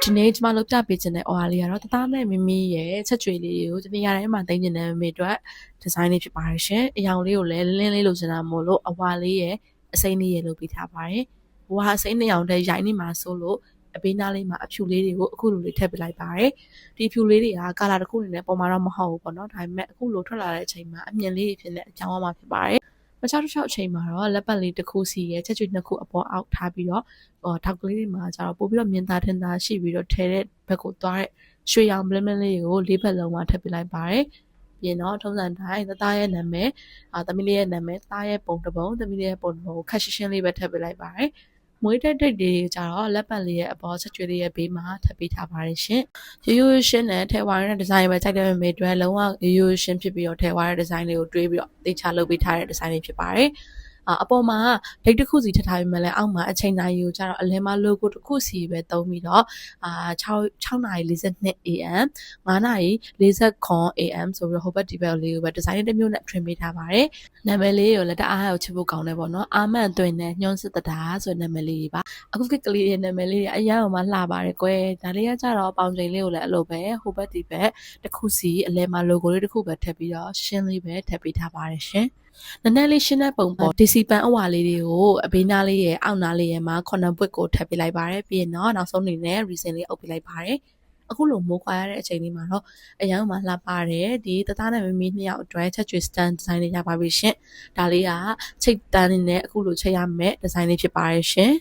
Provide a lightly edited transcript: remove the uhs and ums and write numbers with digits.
ဒီနေ့ကျမတို့ပြပေးခြင်းတဲ့ OR လေးကတော့တသားနဲ့မမီရဲ့ချက်ကြွေလေးကိုတနေရာတိုင်းမှာသိမ်းကျင်တဲ့မေအတွက်ဒီဇိုင်းလေးဖြစ်ပါတယ်ရှင်။အရောင်လေးကိုလည်းလင်းလေးလိုချင်တာမို့လို့အဝါလေးရဲ့အစိမ်းလေးရဲ့လုပ်ပေးထားပါတယ်။အဝါအစိမ်းနှစ်ရောင်တဲ့ရိုင်းနေမှာဆိုလို့အပေးနားလေးမှာအဖြူလေးတွေကိုအခုလိုလေးထည့်ပေးလိုက်ပါတယ်။ဒီဖြူလေးတွေကကာလာတစ်ခုအနေနဲ့ပုံမှန်တော့မဟုတ်ဘူးပေါ့နော်။ဒါပေမဲ့အခုလိုထွက်လာတဲ့အချိန်မှာအမြင်လေးတွေဖြစ်နေအကြောင်းအမှာဖြစ်ပါတယ်။မချောက်ချောက်အချိန်မှာတော့လက်ပတ်လေးတစ်ခုစီရဲ့ချက်ကျွေးနှစ်ခုအပေါ်အောက်ထားပြီးတော့ထောက်ကလေးတွေမှာကျတော့ပို့ပြီးတော့မြင်သာထင်သာရှိပြီးတော့ထဲတဲ့ဘက်ကိုသွားတဲ့ရွှေရောင်ဘလင်းဘလင်းလေးကိုလေးဘက်လုံးမှာထပ်ပြလိုက်ပါတယ်ပြင်တော့ထုံးစံတိုင်းသားရဲ့နာမည်သမီးလေးရဲ့နာမည်သားရဲ့ပုံတစ်ပုံသမီးလေးရဲ့ပုံတစ်ပုံကိုခက်ရှင်းရှင်းလေးပဲထပ်ပြလိုက်ပါတယ်မွေးတဲ့ဒိတ်တွေကြတော့လက်ပတ်လေးရဲ့အပေါ်ချက်ကျွေးလေးရဲ့ဘေးမှာထပ်ပေးထားပါတယ်ရှင်ရိုးရိုးရှင်းတဲ့ထဲဝါရတဲ့ဒီဇိုင်းပဲကြိုက်တဲ့မေတွေလုံးဝရိုးရိုးရှင်းဖြစ်ပြီးတော့ထဲဝါရတဲ့ဒီဇိုင်းလေးကိုတွေးပြီးတော့တေချာလုပ်ပေးထားတဲ့ဒီဇိုင်းလေးဖြစ်ပါတယ်အပေါ်မှာဒိတ်တစ်ခုစီထပ်ထားပြီးမှလည်းအောက်မှာအချိန်တိုင်းကိုကျတော့အလင်းမ logo တစ်ခုစီပဲသုံးပြီးတော့6:42 AM 9:40 AM ဆိုပြီးတော့ဟိုဘက်ဒီဘက်လေးကိုပဲဒီဇိုင်းတစ်မျိုးနဲ့ trim ပေးထားပါတယ်နာမည်လေးကိုလည်းတအားကိုချစ်ဖို့ကောင်းတယ်ပေါ့နော်အာမန်သွင်းတဲ့ညွန့်စစ်တတာဆိုတဲ့နာမည်လေးတွေပါအခုကလေးရဲ့နာမည်လေးတွေအရင်ကမှလှပါတယ်ကွယ်ဒါလေးကကျတော့ပေါင်ချိန်လေးကိုလည်းအဲ့လိုပဲဟိုဘက်ဒီဘက်တစ်ခုစီအလင်းမ logo လေးတစ်ခုပဲထည့်ပြီးတော့ရှင်းလေးပဲထည့်ပေးထားပါတယ်ရှင်နည်းနည်းလေးရှင်းတဲ့ပုံပေါ် DC ပန်အဝါလေးတွေကိုအဘေးနားလေးရဲ့အောက်နားလေးရဲ့မှာခုနှစ်ပွက်ကိုထပ်ပေးလိုက်ပါတယ်ပြီးရင်တော့နောက်ဆုံးအနေနဲ့ reason လေးအုပ်ပေးလိုက်ပါတယ်အခုလိုမိုးခွာရတဲ့အချိန်လေးမှာတော့အရင်ကမှလှပတယ်ဒီတသားနဲ့မမီနှစ်ယောက်အတွက်ချက်ကျွေး stand design လေးရပါပြီရှင်ဒါလေးကချိတ်တန်းနေနဲ့အခုလိုချိတ်ရမယ် design လေးဖြစ်ပါတယ်ရှင်